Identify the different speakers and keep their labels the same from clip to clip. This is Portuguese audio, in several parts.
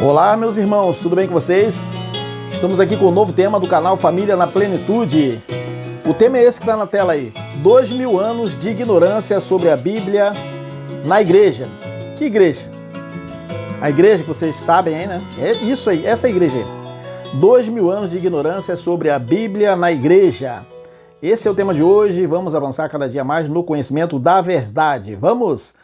Speaker 1: Olá, meus irmãos, tudo bem com vocês? Estamos aqui com o novo tema do canal Família na Plenitude. O tema é esse que está na tela aí: 2000 anos de ignorância sobre a Bíblia na igreja. Que igreja? A igreja que vocês sabem aí, né? É isso aí, essa igreja aí. 2000 anos de ignorância sobre a Bíblia na igreja. Esse é o tema de hoje. Vamos avançar cada dia mais no conhecimento da verdade. Vamos,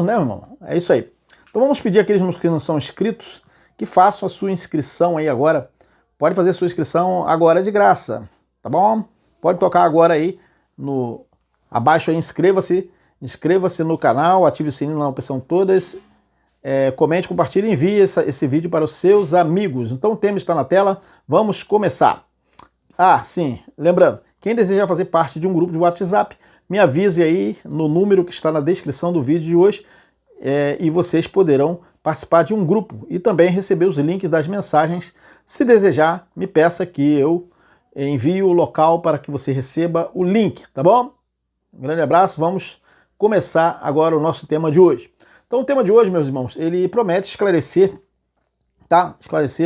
Speaker 1: né, irmão? É isso aí. Então vamos pedir àqueles que não são inscritos que façam a sua inscrição aí agora. Pode fazer a sua inscrição agora de graça, tá bom? Pode tocar agora aí abaixo aí, inscreva-se no canal, ative o sininho na opção todas, comente, compartilhe e envie esse vídeo para os seus amigos. Então o tema está na tela, vamos começar. Ah, sim, lembrando, quem desejar fazer parte de um grupo de WhatsApp, me avise aí no número que está na descrição do vídeo de hoje, e vocês poderão participar de um grupo e também receber os links das mensagens. Se desejar, me peça que eu envie o local para que você receba o link, tá bom? Um grande abraço, vamos começar agora o nosso tema de hoje. Então o tema de hoje, meus irmãos, ele promete esclarecer, tá?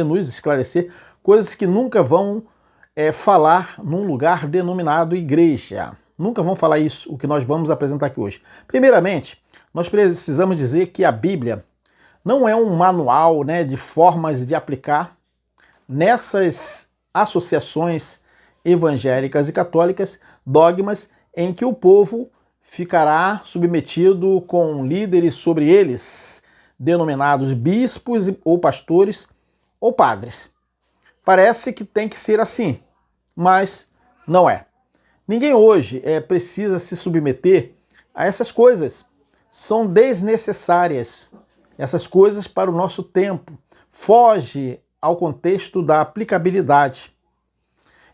Speaker 1: Nos esclarecer coisas que nunca vão falar num lugar denominado igreja. Nunca vão falar isso, o que nós vamos apresentar aqui hoje. Primeiramente, nós precisamos dizer que a Bíblia não é um manual, né, de formas de aplicar nessas associações evangélicas e católicas dogmas em que o povo ficará submetido com líderes sobre eles, denominados bispos ou pastores ou padres. Parece que tem que ser assim, mas não é. Ninguém hoje precisa se submeter a essas coisas. São desnecessárias essas coisas para o nosso tempo. Foge ao contexto da aplicabilidade.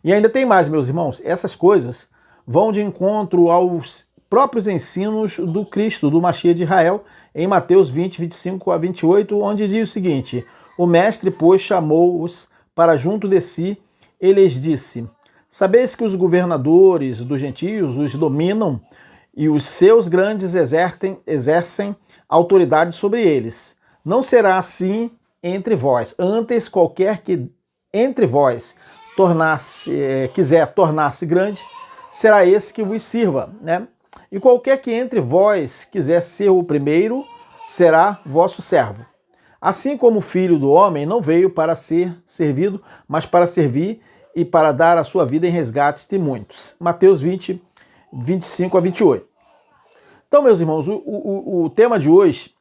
Speaker 1: E ainda tem mais, meus irmãos, essas coisas vão de encontro aos próprios ensinos do Cristo, do Mashiach de Israel, em Mateus 20, 25 a 28, onde diz o seguinte: o mestre, pois, chamou-os para junto de si, e lhes disse: sabeis que os governadores dos gentios os dominam, e os seus grandes exercem autoridade sobre eles. Não será assim entre vós. Antes, qualquer que entre vós quiser tornar-se grande, será esse que vos sirva, né? E qualquer que entre vós quiser ser o primeiro, será vosso servo. Assim como o Filho do Homem não veio para ser servido, mas para servir e para dar a sua vida em resgate de muitos. Mateus 20, 25 a 28. Então, meus irmãos, o tema de hoje,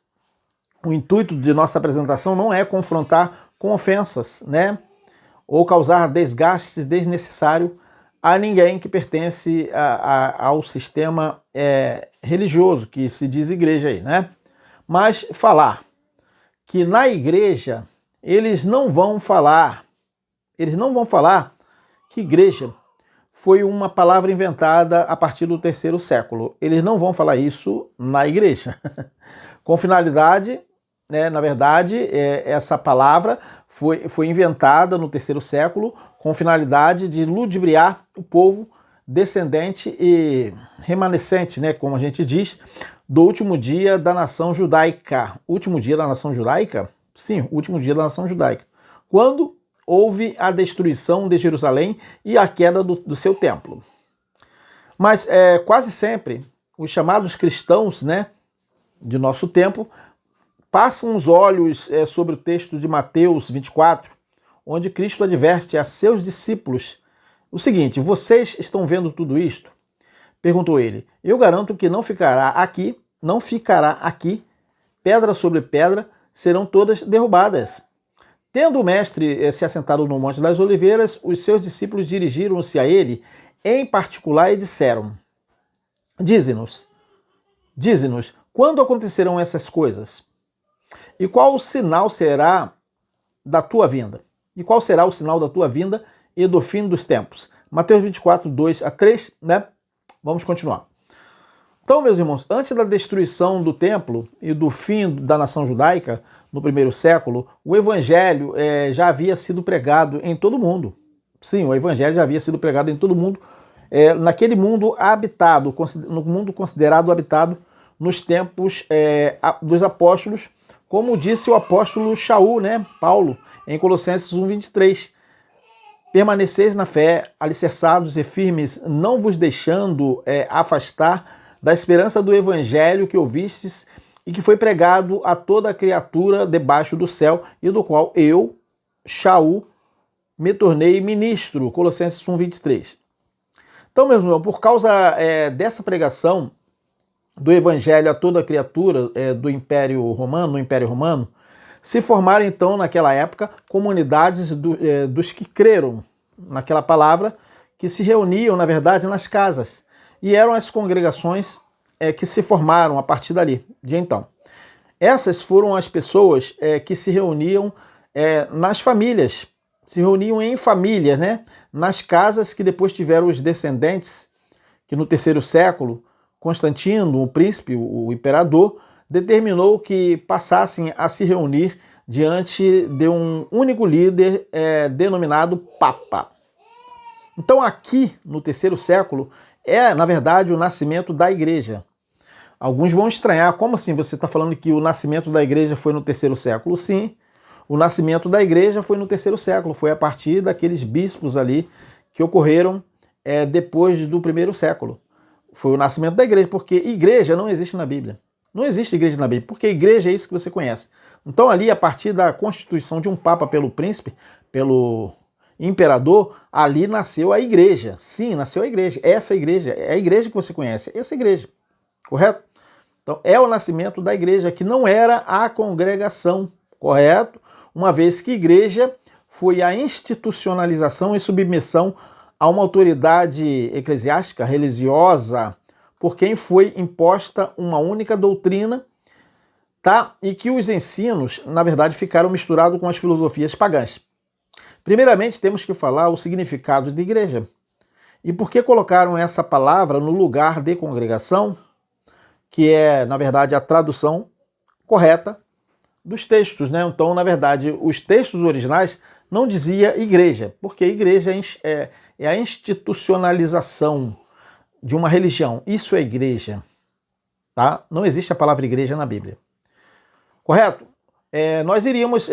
Speaker 1: o intuito de nossa apresentação não é confrontar com ofensas, né? Ou causar desgastes desnecessários a ninguém que pertence ao sistema religioso, que se diz igreja aí, né? Mas falar que na igreja eles não vão falar que igreja foi uma palavra inventada a partir do 3º século. Eles não vão falar isso na igreja. Com finalidade, né, na verdade, essa palavra foi inventada no 3º século com finalidade de ludibriar o povo descendente e remanescente, né, como a gente diz, do último dia da nação judaica. Último dia da nação judaica? Sim, último dia da nação judaica. Quando houve a destruição de Jerusalém e a queda do seu templo. Mas quase sempre os chamados cristãos, né, de nosso tempo passam os olhos sobre o texto de Mateus 24, onde Cristo adverte a seus discípulos o seguinte: vocês estão vendo tudo isto? Perguntou ele. Eu garanto que não ficará aqui pedra sobre pedra, serão todas derrubadas. Tendo o mestre se assentado no Monte das Oliveiras, os seus discípulos dirigiram-se a ele em particular e disseram: Dize-nos, quando acontecerão essas coisas? E qual o sinal será da tua vinda? E qual será o sinal da tua vinda e do fim dos tempos? Mateus 24, 2 a 3, né? Vamos continuar. Então, meus irmãos, antes da destruição do templo e do fim da nação judaica, no 1º século, o evangelho já havia sido pregado em todo o mundo. Sim, o evangelho já havia sido pregado em todo o mundo, naquele mundo habitado, no mundo considerado habitado nos tempos dos apóstolos, como disse o apóstolo Shaul, né, Paulo, em Colossenses 1:23. Permaneceis na fé, alicerçados e firmes, não vos deixando afastar da esperança do evangelho que ouvistes e que foi pregado a toda a criatura debaixo do céu, e do qual eu, Shaul, me tornei ministro. Colossenses 1:23. Então, meu irmão, por causa dessa pregação do evangelho a toda a criatura do Império Romano, se formaram então naquela época comunidades dos que creram naquela palavra, que se reuniam, na verdade, nas casas. E eram as congregações que se formaram a partir dali, de então. Essas foram as pessoas que se reuniam nas famílias, se reuniam em famílias, né? Nas casas que depois tiveram os descendentes, que no terceiro século, Constantino, o príncipe, o imperador, determinou que passassem a se reunir diante de um único líder denominado Papa. Então aqui, no terceiro século, na verdade, o nascimento da igreja. Alguns vão estranhar, como assim você está falando que o nascimento da igreja foi no terceiro século? Sim, o nascimento da igreja foi no terceiro século, foi a partir daqueles bispos ali que ocorreram depois do primeiro século. Foi o nascimento da igreja, porque igreja não existe na Bíblia. Não existe igreja na Bíblia, porque igreja é isso que você conhece. Então ali, a partir da constituição de um papa pelo príncipe, pelo imperador, ali nasceu a igreja. Sim, nasceu a igreja. Essa igreja é a igreja que você conhece, essa igreja, correto? Então é o nascimento da igreja, que não era a congregação, correto? Uma vez que igreja foi a institucionalização e submissão a uma autoridade eclesiástica, religiosa, por quem foi imposta uma única doutrina, tá? E que os ensinos, na verdade, ficaram misturados com as filosofias pagãs. Primeiramente, temos que falar o significado de igreja. E por que colocaram essa palavra no lugar de congregação, que é, na verdade, a tradução correta dos textos, né? Então, na verdade, os textos originais não dizia igreja, porque igreja é a institucionalização de uma religião. Isso é igreja, tá? Não existe a palavra igreja na Bíblia. Correto? Nós iríamos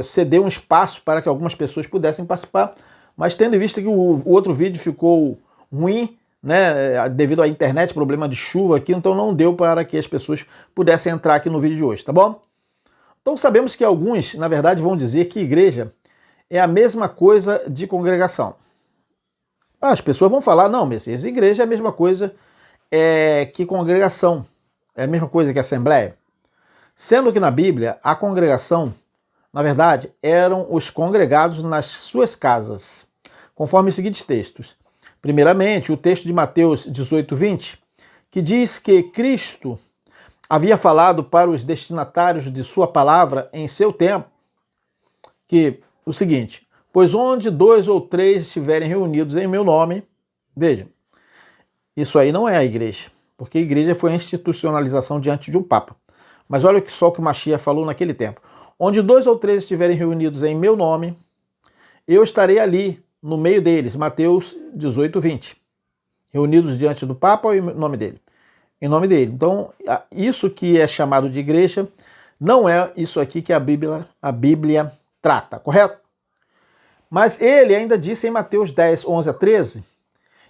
Speaker 1: ceder um espaço para que algumas pessoas pudessem participar, mas tendo em vista que o outro vídeo ficou ruim, né, devido à internet, problema de chuva aqui, então não deu para que as pessoas pudessem entrar aqui no vídeo de hoje, tá bom? Então sabemos que alguns, na verdade, vão dizer que igreja é a mesma coisa de congregação. As pessoas vão falar, não, Messias, igreja é a mesma coisa que congregação, é a mesma coisa que assembleia. Sendo que na Bíblia, a congregação, na verdade, eram os congregados nas suas casas, conforme os seguintes textos. Primeiramente, o texto de Mateus 18:20, que diz que Cristo havia falado para os destinatários de sua palavra em seu tempo, que o seguinte: pois onde 2 ou 3 estiverem reunidos em meu nome, veja, isso aí não é a igreja, porque a igreja foi a institucionalização diante de um papa. Mas olha só o que o Mashiach falou naquele tempo. Onde 2 ou 3 estiverem reunidos em meu nome, eu estarei ali, no meio deles. Mateus 18:20. Reunidos diante do Papa ou em nome dele? Em nome dele. Então, isso que é chamado de igreja, não é isso aqui que a Bíblia trata, correto? Mas ele ainda disse em Mateus 10:11-13,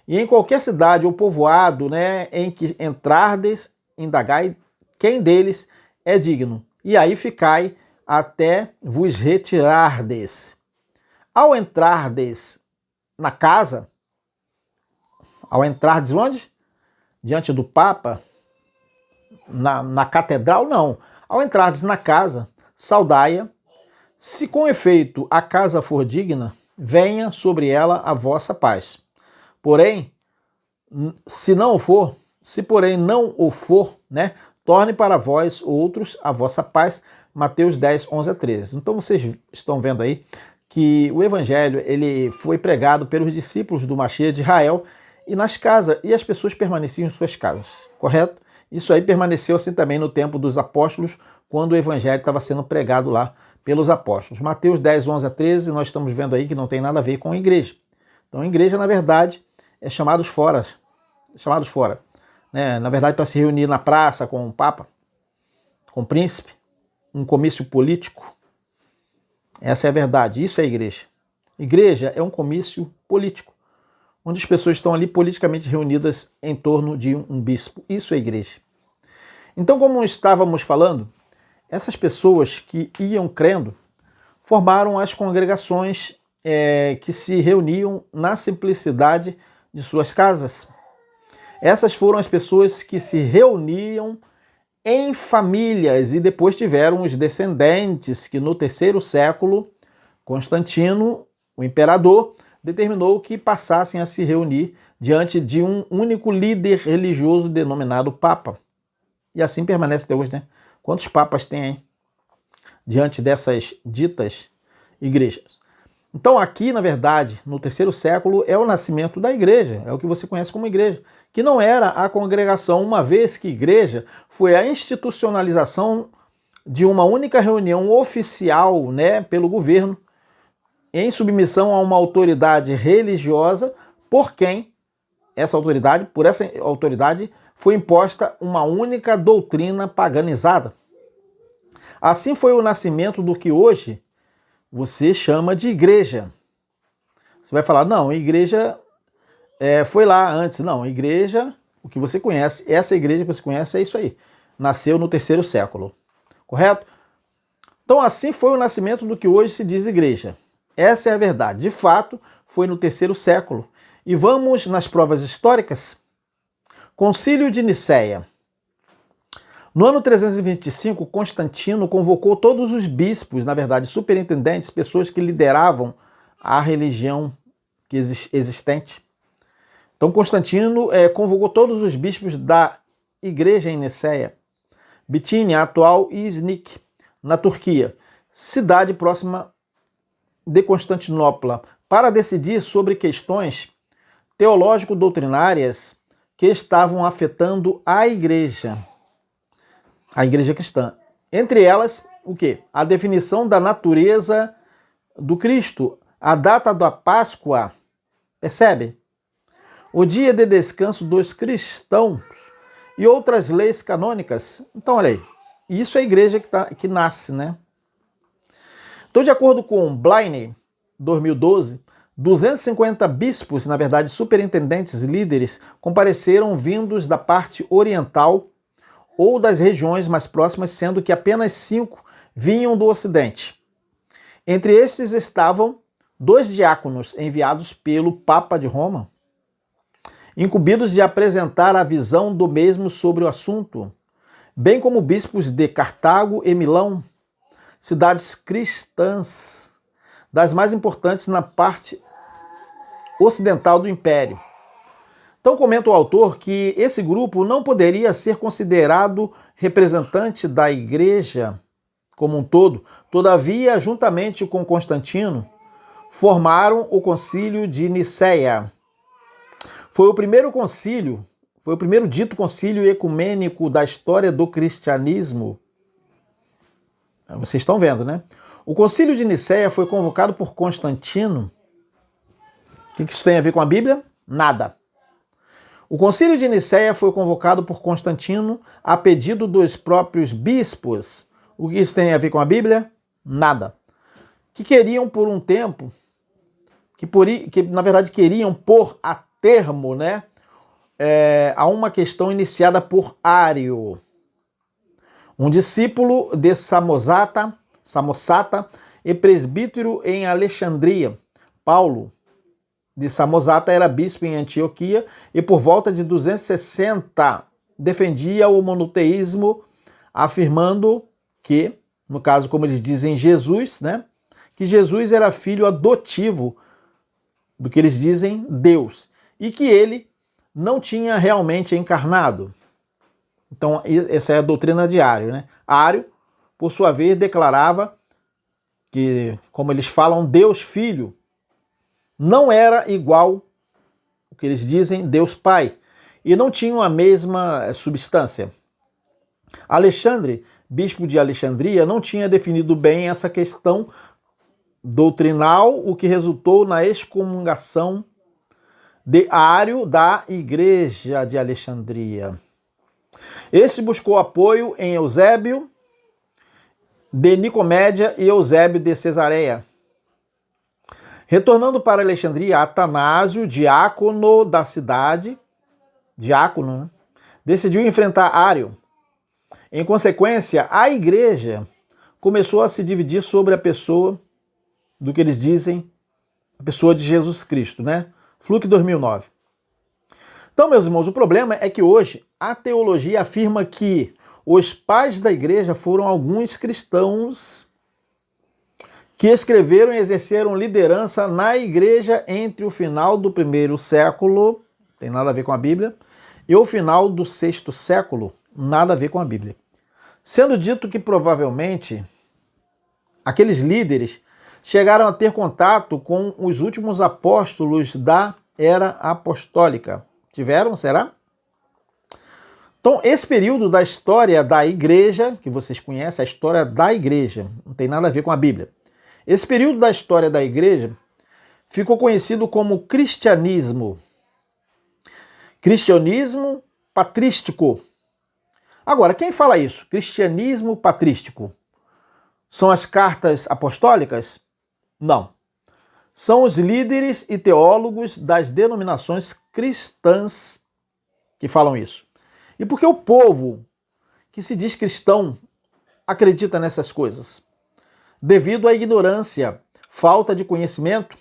Speaker 1: e em qualquer cidade ou povoado, né, em que entrardes, indagai quem deles é digno, e aí ficai até vos retirardes. Ao entrardes na casa, ao entrardes onde? Diante do Papa, na catedral, não. Ao entrardes na casa, saudai-a. Se com efeito a casa for digna, venha sobre ela a vossa paz. Porém, se porém não o for, né, torne para vós outros a vossa paz. Mateus 10:11-13. Então vocês estão vendo aí que o evangelho ele foi pregado pelos discípulos do Mashiach de Israel e nas casas, e as pessoas permaneciam em suas casas, correto? Isso aí permaneceu assim também no tempo dos apóstolos, quando o evangelho estava sendo pregado lá pelos apóstolos. Mateus 10:11-13, nós estamos vendo aí que não tem nada a ver com igreja. Então, igreja, na verdade, é chamados fora, né? Na verdade, para se reunir na praça com o Papa, com o príncipe, um comício político? Essa é a verdade, isso é igreja. Igreja é um comício político, onde as pessoas estão ali politicamente reunidas em torno de um bispo. Isso é igreja. Então, como estávamos falando, essas pessoas que iam crendo formaram as congregações que se reuniam na simplicidade de suas casas. Essas foram as pessoas que se reuniam em famílias e depois tiveram os descendentes que no 3º século, Constantino, o imperador, determinou que passassem a se reunir diante de um único líder religioso denominado Papa. E assim permanece até hoje, né? Quantos papas tem aí diante dessas ditas igrejas? Então aqui, na verdade, no 3º século, é o nascimento da igreja, é o que você conhece como igreja, que não era a congregação, uma vez que igreja foi a institucionalização de uma única reunião oficial, né, pelo governo, em submissão a uma autoridade religiosa, por essa autoridade foi imposta uma única doutrina paganizada. Assim foi o nascimento do que hoje você chama de igreja. Você vai falar, não, igreja foi lá antes. Não, igreja, o que você conhece, essa igreja que você conhece é isso aí. Nasceu no 3º século, correto? Então assim foi o nascimento do que hoje se diz igreja. Essa é a verdade. De fato, foi no 3º século. E vamos nas provas históricas. Concílio de Nicéia. No ano 325, Constantino convocou todos os bispos, na verdade, superintendentes, pessoas que lideravam a religião existente. Então, Constantino convocou todos os bispos da igreja em Nicéia, Bitínia, atual Iznik, na Turquia, cidade próxima de Constantinopla, para decidir sobre questões teológico-doutrinárias que estavam afetando a igreja cristã. Entre elas, o quê? A definição da natureza do Cristo, a data da Páscoa, percebe? O dia de descanso dos cristãos e outras leis canônicas. Então, olha aí, isso é a igreja que nasce, né? Então, de acordo com Blaine, 2012, 250 bispos, na verdade, superintendentes e líderes, compareceram vindos da parte oriental ou das regiões mais próximas, sendo que apenas 5 vinham do Ocidente. Entre estes estavam 2 diáconos enviados pelo Papa de Roma, incumbidos de apresentar a visão do mesmo sobre o assunto, bem como bispos de Cartago e Milão, cidades cristãs, das mais importantes na parte ocidental do Império. Então comenta o autor que esse grupo não poderia ser considerado representante da igreja como um todo, todavia, juntamente com Constantino, formaram o Concílio de Nicéia. Foi o primeiro dito concílio ecumênico da história do cristianismo. Vocês estão vendo, né? O Concílio de Nicéia foi convocado por Constantino. O que isso tem a ver com a Bíblia? Nada. O Concílio de Nicéia foi convocado por Constantino a pedido dos próprios bispos. O que isso tem a ver com a Bíblia? Nada. Que queriam por um tempo, que na verdade queriam pôr a termo, né, a uma questão iniciada por Ário, um discípulo de Samosata e presbítero em Alexandria. Paulo de Samosata era bispo em Antioquia e por volta de 260 defendia o monoteísmo, afirmando que, no caso como eles dizem Jesus, né, que Jesus era filho adotivo do que eles dizem Deus e que ele não tinha realmente encarnado. Então essa é a doutrina de Ário, né? Ário, por sua vez, declarava que, como eles falam, Deus Filho não era igual o que eles dizem Deus Pai e não tinham a mesma substância. Alexandre, bispo de Alexandria, não tinha definido bem essa questão doutrinal, o que resultou na excomungação de Ário da Igreja de Alexandria. Este buscou apoio em Eusébio de Nicomédia e Eusébio de Cesareia. Retornando para Alexandria, Atanásio, diácono da cidade, né, decidiu enfrentar Ário. Em consequência, a igreja começou a se dividir sobre a pessoa do que eles dizem, a pessoa de Jesus Cristo, né? Fluke 2009. Então, meus irmãos, o problema é que hoje a teologia afirma que os pais da igreja foram alguns cristãos que escreveram e exerceram liderança na igreja entre o final do primeiro século, tem nada a ver com a Bíblia, e o final do sexto século, nada a ver com a Bíblia. Sendo dito que provavelmente aqueles líderes chegaram a ter contato com os últimos apóstolos da era apostólica. Tiveram, será? Então, esse período da história da igreja, que vocês conhecem, a história da igreja, não tem nada a ver com a Bíblia. Esse período da história da igreja ficou conhecido como cristianismo. Cristianismo patrístico. Agora, quem fala isso? Cristianismo patrístico. São as cartas apostólicas? Não. São os líderes e teólogos das denominações cristãs que falam isso. E por que o povo que se diz cristão acredita nessas coisas? Devido à ignorância, falta de conhecimento,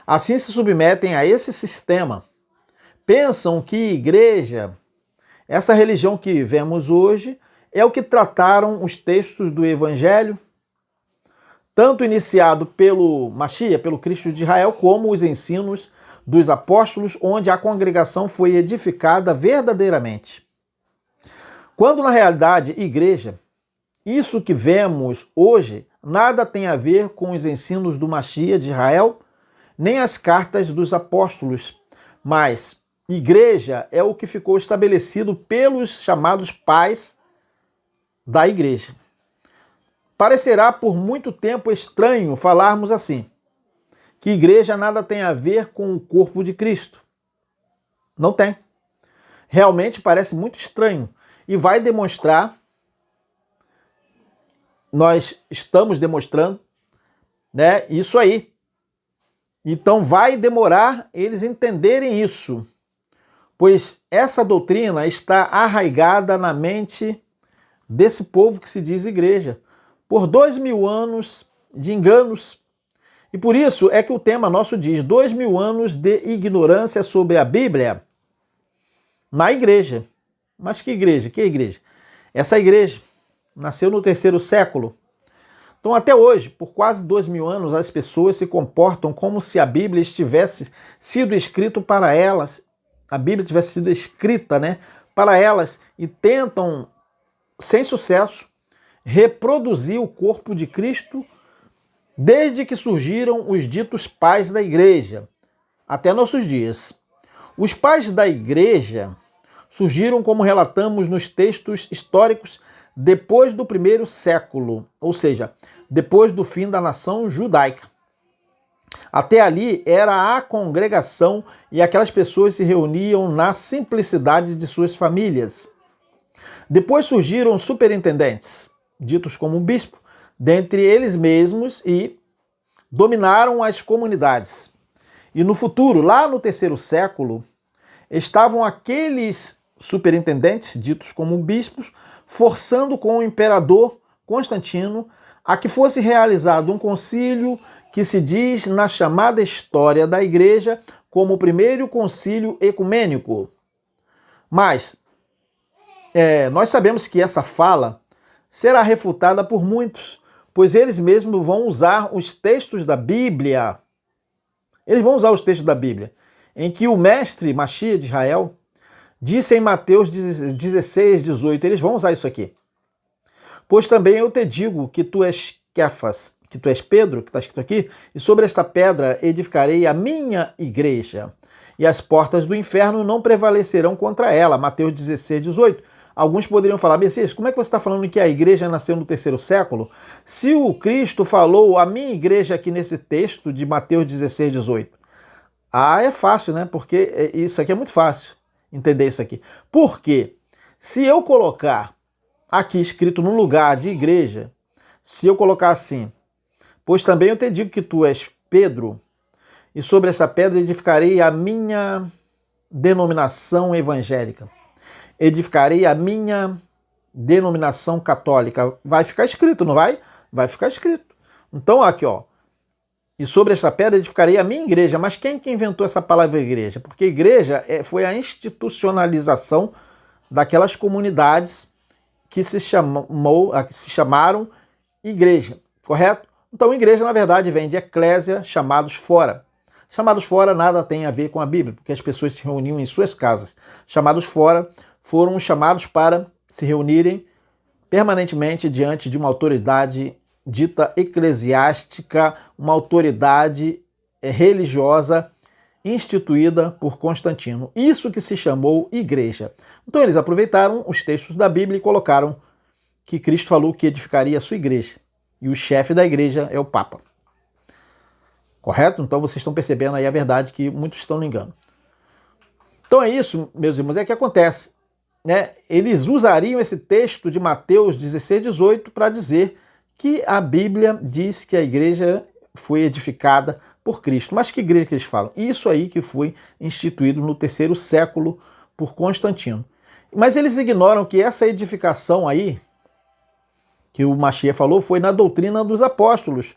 Speaker 1: assim se submetem a esse sistema. Pensam que igreja, essa religião que vemos hoje, é o que trataram os textos do Evangelho, tanto iniciado pelo Mashiach, pelo Cristo de Israel, como os ensinos dos apóstolos, onde a congregação foi edificada verdadeiramente. Quando na realidade, igreja, isso que vemos hoje, nada tem a ver com os ensinos do Mashiach de Israel, nem as cartas dos apóstolos, mas igreja é o que ficou estabelecido pelos chamados pais da igreja. Parecerá por muito tempo estranho falarmos assim, que igreja nada tem a ver com o corpo de Cristo. Não tem. Realmente parece muito estranho e vai demonstrar, nós estamos demonstrando, né, isso aí. Então vai demorar eles entenderem isso, pois essa doutrina está arraigada na mente desse povo que se diz igreja, por 2000 anos de enganos. E por isso é que o tema nosso diz 2000 anos de ignorância sobre a Bíblia na igreja. Mas que igreja? Que igreja? Essa igreja nasceu no terceiro século. Então até hoje, por quase 2000 anos, as pessoas se comportam como se a Bíblia tivesse sido escrita para elas, a Bíblia tivesse sido escrita, né, para elas, e tentam, sem sucesso, reproduzir o corpo de Cristo desde que surgiram os ditos pais da igreja, até nossos dias. Os pais da igreja surgiram, como relatamos nos textos históricos, depois do primeiro século, ou seja, depois do fim da nação judaica. Até ali era a congregação e aquelas pessoas se reuniam na simplicidade de suas famílias. Depois surgiram superintendentes, ditos como bispo, dentre eles mesmos, e dominaram as comunidades. E no futuro, lá no terceiro século, estavam aqueles superintendentes, ditos como bispos, forçando com o imperador Constantino a que fosse realizado um concílio que se diz na chamada história da igreja como o primeiro concílio ecumênico. Mas nós sabemos que essa fala será refutada por muitos, pois eles mesmos vão usar os textos da Bíblia. Eles vão usar os textos da Bíblia, em que o mestre Mashiach de Israel disse em Mateus 16, 18, eles vão usar isso aqui. Pois também eu te digo que tu és Kefas, que tu és Pedro, que está escrito aqui, e sobre esta pedra edificarei a minha igreja, e as portas do inferno não prevalecerão contra ela. Mateus 16, 18. Alguns poderiam falar, Messias, como é que você está falando que a igreja nasceu no terceiro século? Se o Cristo falou a minha igreja aqui nesse texto de Mateus 16, 18. É fácil, né? Porque isso aqui é muito fácil entender isso aqui. Por quê? Se eu colocar aqui escrito no lugar de igreja, Se eu colocar assim, pois também eu te digo que tu és Pedro, e sobre essa pedra edificarei a minha denominação evangélica. Edificarei a minha denominação católica. Vai ficar escrito, não vai? Vai ficar escrito. Então, aqui, ó. E sobre essa pedra edificarei a minha igreja. Mas quem que inventou essa palavra igreja? Porque igreja foi a institucionalização daquelas comunidades que se chamaram igreja, correto? Então, igreja, na verdade, vem de eclésia, chamados fora. Chamados fora nada tem a ver com a Bíblia, porque as pessoas se reuniam em suas casas. Chamados fora foram chamados para se reunirem permanentemente diante de uma autoridade dita eclesiástica, uma autoridade religiosa instituída por Constantino. Isso que se chamou igreja. Então eles aproveitaram os textos da Bíblia e colocaram que Cristo falou que edificaria a sua igreja. E o chefe da igreja é o Papa. Correto? Então vocês estão percebendo aí a verdade que muitos estão no engano. Então é isso, meus irmãos, é que acontece. Né? Eles usariam esse texto de Mateus 16, 18 para dizer que a Bíblia diz que a igreja foi edificada por Cristo. Mas que igreja que eles falam? Isso aí que foi instituído no 3º século por Constantino. Mas eles ignoram que essa edificação aí, que o Machia falou, foi na doutrina dos apóstolos,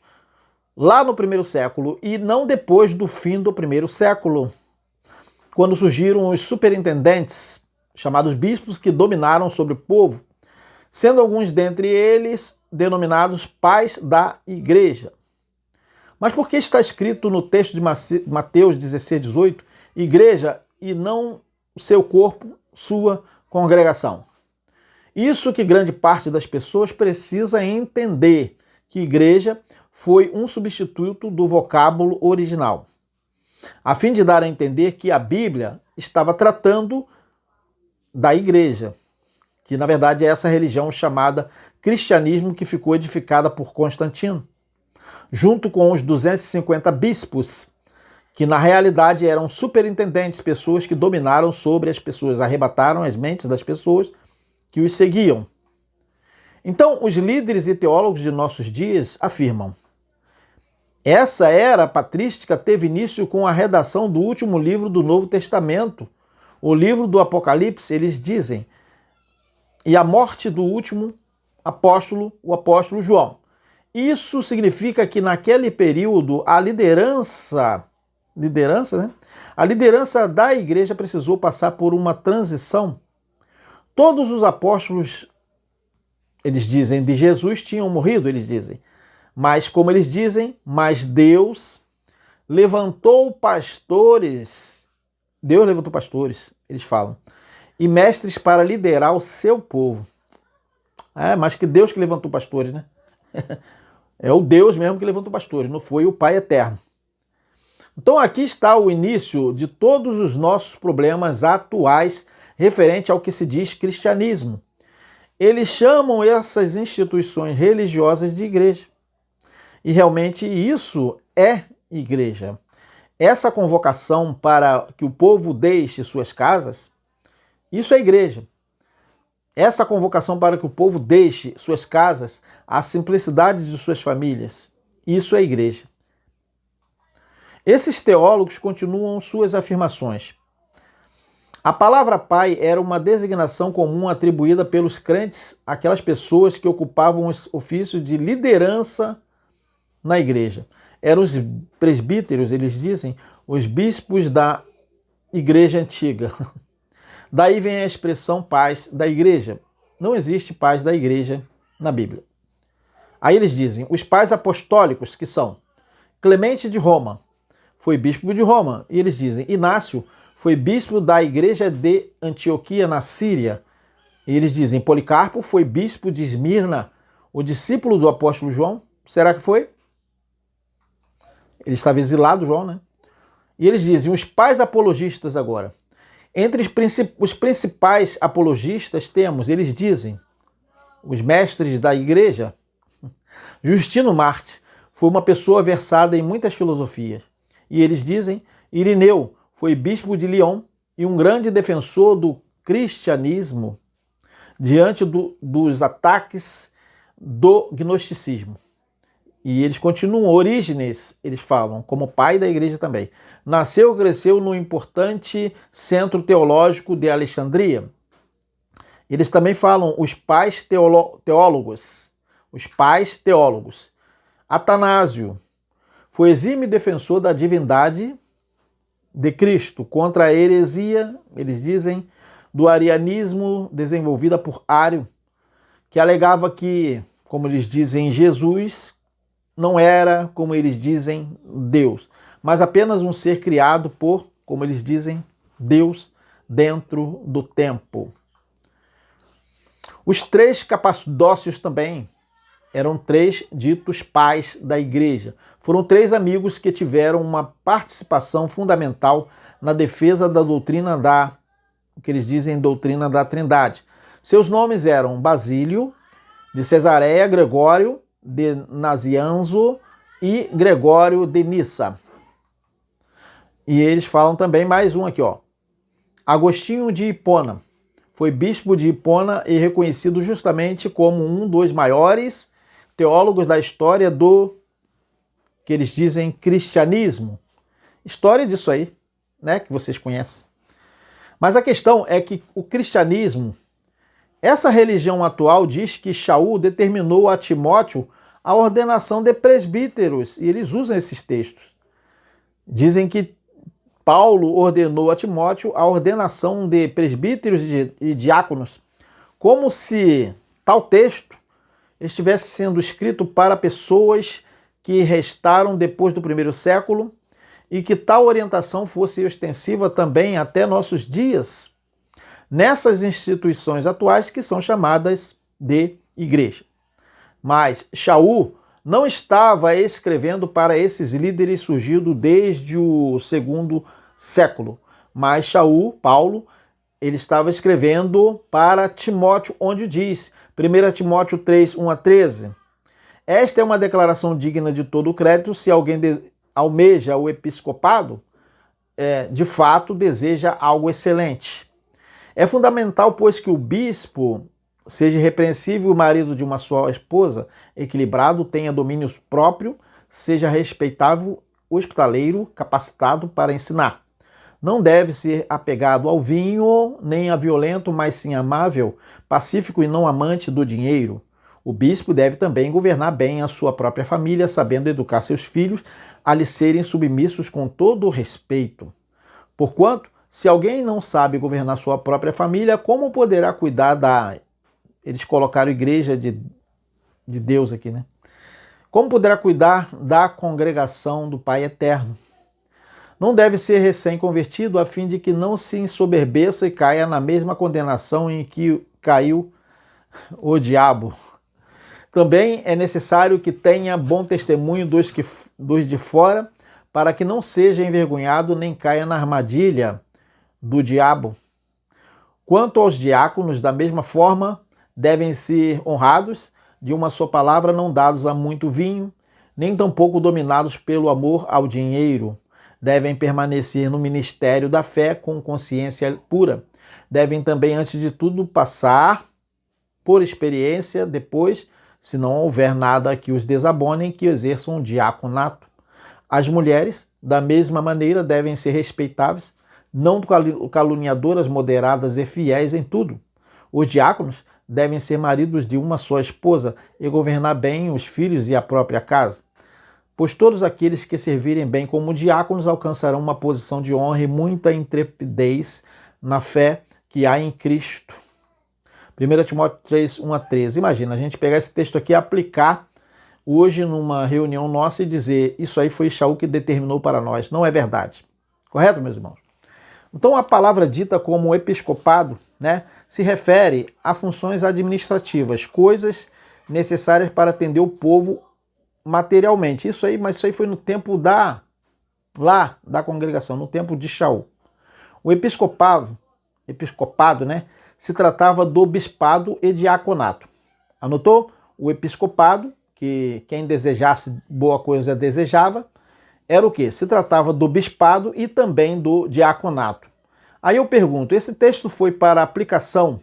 Speaker 1: lá no 1º século, e não depois do fim do 1º século, quando surgiram os superintendentes, chamados bispos, que dominaram sobre o povo, sendo alguns dentre eles denominados pais da igreja. Mas por que está escrito no texto de Mateus 16, 18, igreja e não seu corpo, sua congregação? Isso que grande parte das pessoas precisa entender, que igreja foi um substituto do vocábulo original, a fim de dar a entender que a Bíblia estava tratando da igreja, que na verdade é essa religião chamada cristianismo que ficou edificada por Constantino, junto com os 250 bispos, que na realidade eram superintendentes, pessoas que dominaram sobre as pessoas, arrebataram as mentes das pessoas que os seguiam. Então, os líderes e teólogos de nossos dias afirmam: essa era patrística teve início com a redação do último livro do Novo Testamento, o livro do Apocalipse. Eles dizem, e a morte do último apóstolo, o apóstolo João. Isso significa que naquele período a liderança, né? A liderança da igreja precisou passar por uma transição. Todos os apóstolos, eles dizem, de Jesus tinham morrido, eles dizem. Mas como eles dizem, mas Deus levantou pastores, eles falam, e mestres para liderar o seu povo. Mas que Deus que levantou pastores, né? É o Deus mesmo que levantou pastores, não foi o Pai Eterno. Então aqui está o início de todos os nossos problemas atuais referente ao que se diz cristianismo. Eles chamam essas instituições religiosas de igreja. E realmente isso é igreja. Essa convocação para que o povo deixe suas casas, isso é igreja. Essa convocação para que o povo deixe suas casas, a simplicidade de suas famílias, isso é igreja. Esses teólogos continuam suas afirmações. A palavra pai era uma designação comum atribuída pelos crentes àquelas pessoas que ocupavam os ofícios de liderança na igreja. Eram os presbíteros, eles dizem, os bispos da igreja antiga. Daí vem a expressão pais da igreja. Não existe pais da igreja na Bíblia. Aí eles dizem, os pais apostólicos, que são Clemente de Roma, foi bispo de Roma. E eles dizem, Inácio foi bispo da igreja de Antioquia, na Síria. E eles dizem, Policarpo foi bispo de Esmirna, o discípulo do apóstolo João. Será que foi? Ele estava exilado, João, né? E eles dizem, os pais apologistas agora. Entre os principais apologistas temos, eles dizem, os mestres da igreja. Justino Marte foi uma pessoa versada em muitas filosofias. E eles dizem, Irineu foi bispo de Lyon e um grande defensor do cristianismo diante dos ataques do gnosticismo. E eles continuam, Orígenes, eles falam, como pai da igreja também. Nasceu e cresceu no importante centro teológico de Alexandria. Eles também falam os pais teólogos. Os pais teólogos. Atanásio foi exímio defensor da divindade de Cristo contra a heresia, eles dizem, do arianismo desenvolvida por Ário, que alegava que, como eles dizem, Jesus não era, como eles dizem, Deus, mas apenas um ser criado por, como eles dizem, Deus dentro do tempo. Os três capacdócios também eram três ditos pais da igreja. Foram três amigos que tiveram uma participação fundamental na defesa da doutrina o que eles dizem, doutrina da Trindade. Seus nomes eram Basílio, de Cesareia, Gregório de Nazianzo e Gregório de Nissa. E eles falam também mais um aqui, ó. Agostinho de Hipona. Foi bispo de Hipona e reconhecido justamente como um dos maiores teólogos da história do que eles dizem cristianismo. História disso aí, né, que vocês conhecem. Mas a questão é que o cristianismo, essa religião atual diz que Shaul determinou a Timóteo a ordenação de presbíteros, e eles usam esses textos. Dizem que Paulo ordenou a Timóteo a ordenação de presbíteros e diáconos, como se tal texto estivesse sendo escrito para pessoas que restaram depois do primeiro século e que tal orientação fosse ostensiva também até nossos dias, nessas instituições atuais que são chamadas de igreja. Mas Shaul não estava escrevendo para esses líderes surgidos desde o segundo século, mas Shaul, Paulo, ele estava escrevendo para Timóteo, onde diz, 1 Timóteo 3, 1 a 13, esta é uma declaração digna de todo o crédito, se alguém almeja o episcopado, de fato deseja algo excelente. É fundamental, pois, que o bispo seja repreensível, o marido de uma só esposa, equilibrado, tenha domínio próprio, seja respeitável, hospitaleiro, capacitado para ensinar. Não deve ser apegado ao vinho, nem a violento, mas sim amável, pacífico e não amante do dinheiro. O bispo deve também governar bem a sua própria família, sabendo educar seus filhos a lhe serem submissos com todo o respeito. Porquanto, se alguém não sabe governar sua própria família, como poderá cuidar Eles colocaram igreja de Deus aqui, né? Como poderá cuidar da congregação do Pai Eterno? Não deve ser recém-convertido, a fim de que não se ensoberbeça e caia na mesma condenação em que caiu o diabo. Também é necessário que tenha bom testemunho dos de fora, para que não seja envergonhado nem caia na armadilha do diabo. Quanto aos diáconos, da mesma forma, devem ser honrados, de uma só palavra, não dados a muito vinho, nem tampouco dominados pelo amor ao dinheiro. Devem permanecer no ministério da fé com consciência pura. Devem também, antes de tudo, passar por experiência, depois, se não houver nada que os desabone, que exerçam um diaconato. As mulheres, da mesma maneira, devem ser respeitáveis, não caluniadoras, moderadas e fiéis em tudo. Os diáconos devem ser maridos de uma só esposa e governar bem os filhos e a própria casa. Pois todos aqueles que servirem bem como diáconos alcançarão uma posição de honra e muita intrepidez na fé que há em Cristo. 1 Timóteo 3, 1 a 13. Imagina, a gente pegar esse texto aqui e aplicar hoje numa reunião nossa e dizer isso aí foi Shaul que determinou para nós. Não é verdade. Correto, meus irmãos? Então a palavra dita como episcopado, né, se refere a funções administrativas, coisas necessárias para atender o povo materialmente. Mas isso aí foi no tempo da congregação, no tempo de Shaul. O episcopado, né, se tratava do bispado e diaconato. Anotou? O episcopado, que quem desejasse boa coisa desejava, era o quê? Se tratava do bispado e também do diaconato. Aí eu pergunto, esse texto foi para aplicação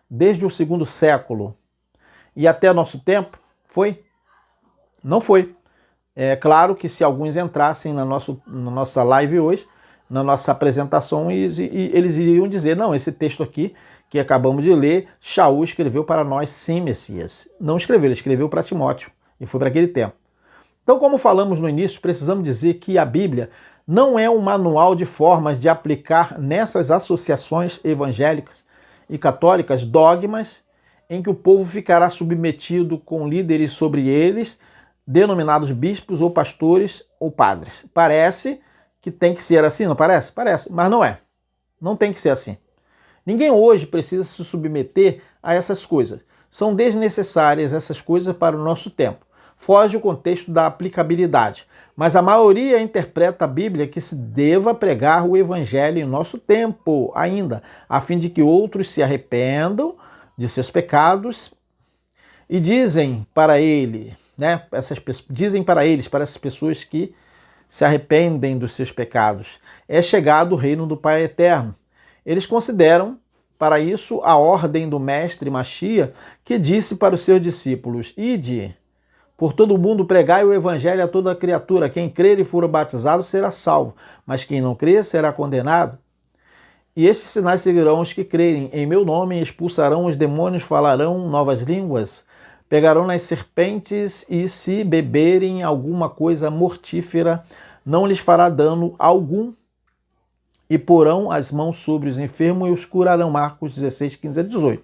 Speaker 1: desde o segundo século? e até nosso tempo? Foi? Não foi. É claro que se alguns entrassem na nossa live hoje, na nossa apresentação, eles iriam dizer, não, esse texto aqui que acabamos de ler, Shaul escreveu para nós, sim, Messias. Não escreveu, ele escreveu para Timóteo, e foi para aquele tempo. Então, como falamos no início, precisamos dizer que a Bíblia não é um manual de formas de aplicar nessas associações evangélicas e católicas dogmas em que o povo ficará submetido com líderes sobre eles, denominados bispos ou pastores ou padres. Parece que tem que ser assim, não parece? Parece, mas não é. Não tem que ser assim. Ninguém hoje precisa se submeter a essas coisas. São desnecessárias essas coisas para o nosso tempo. Foge o contexto da aplicabilidade. Mas a maioria interpreta a Bíblia que se deva pregar o Evangelho em nosso tempo ainda, a fim de que outros se arrependam de seus pecados e dizem para eles, para essas pessoas que se arrependem dos seus pecados, é chegado o reino do Pai Eterno. Eles consideram, para isso, a ordem do mestre Machia, que disse para os seus discípulos, ide por todo o mundo pregai o evangelho a toda criatura. Quem crer e for batizado será salvo, mas quem não crer será condenado. E estes sinais seguirão os que crerem. Em meu nome expulsarão os demônios, falarão novas línguas, pegarão nas serpentes e se beberem alguma coisa mortífera, não lhes fará dano algum, e porão as mãos sobre os enfermos e os curarão. Marcos 16, 15 a 18.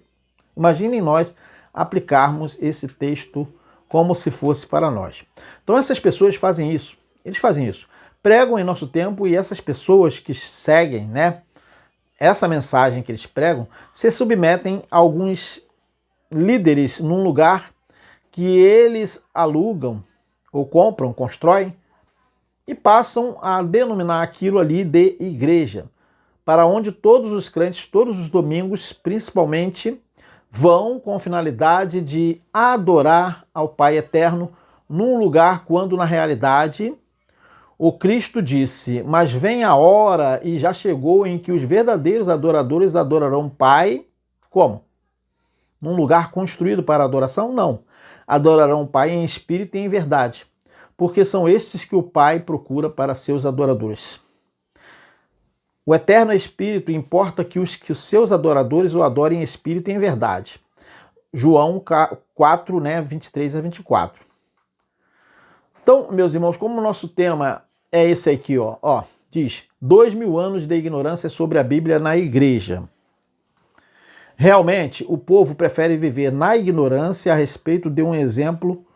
Speaker 1: Imaginem nós aplicarmos esse texto como se fosse para nós. Então essas pessoas fazem isso, eles fazem isso, pregam em nosso tempo e essas pessoas que seguem, essa mensagem que eles pregam, se submetem a alguns líderes num lugar que eles alugam ou compram, constroem e passam a denominar aquilo ali de igreja, para onde todos os crentes, todos os domingos, principalmente, vão com a finalidade de adorar ao Pai Eterno num lugar quando, na realidade, o Cristo disse, mas vem a hora e já chegou em que os verdadeiros adoradores adorarão o Pai, como? Num lugar construído para adoração? Não. Adorarão o Pai em espírito e em verdade, porque são estes que o Pai procura para seus adoradores. O Eterno é Espírito, importa que os seus adoradores o adorem em espírito e em verdade. João 4, 23 a 24. Então, meus irmãos, como o nosso tema é esse aqui, diz 2000 anos de ignorância sobre a Bíblia na igreja. Realmente, o povo prefere viver na ignorância a respeito de um exemplo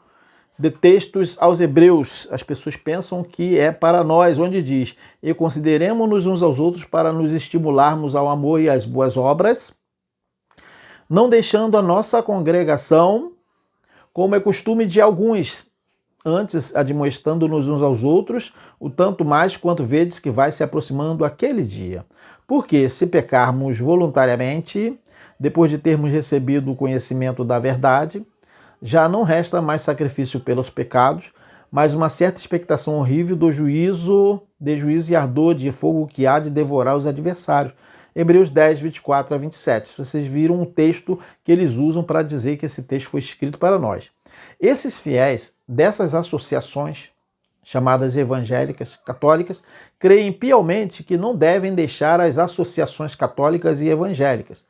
Speaker 1: de textos aos hebreus. As pessoas pensam que é para nós, onde diz, e consideremos-nos uns aos outros para nos estimularmos ao amor e às boas obras, não deixando a nossa congregação, como é costume de alguns, antes admoestando-nos uns aos outros, o tanto mais quanto vedes que vai se aproximando aquele dia. Porque se pecarmos voluntariamente, depois de termos recebido o conhecimento da verdade, já não resta mais sacrifício pelos pecados, mas uma certa expectação horrível de juízo e ardor de fogo que há de devorar os adversários. Hebreus 10, 24 a 27. Vocês viram o texto que eles usam para dizer que esse texto foi escrito para nós. Esses fiéis dessas associações, chamadas evangélicas, católicas, creem piamente que não devem deixar as associações católicas e evangélicas,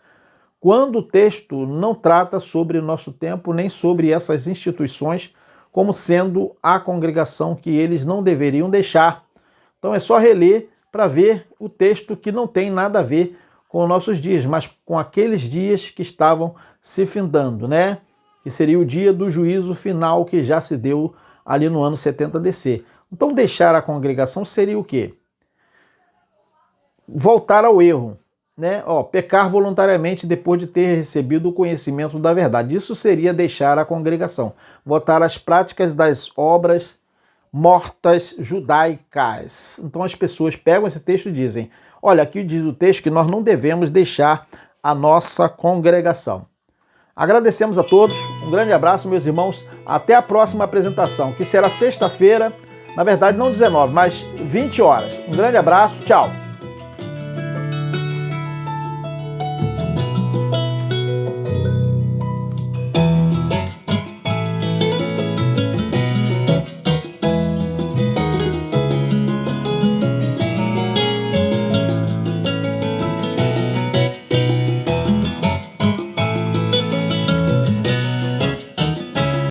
Speaker 1: quando o texto não trata sobre o nosso tempo nem sobre essas instituições como sendo a congregação que eles não deveriam deixar. Então é só reler para ver o texto que não tem nada a ver com os nossos dias, mas com aqueles dias que estavam se findando, Que seria o dia do juízo final que já se deu ali no ano 70 DC. Então deixar a congregação seria o quê? Voltar ao erro. Pecar voluntariamente depois de ter recebido o conhecimento da verdade. Isso seria deixar a congregação. Voltar às práticas das obras mortas judaicas. Então as pessoas pegam esse texto e dizem, olha, aqui diz o texto que nós não devemos deixar a nossa congregação. Agradecemos a todos, um grande abraço, meus irmãos, até a próxima apresentação, que será sexta-feira, na verdade não 19, mas 20 horas. Um grande abraço, tchau!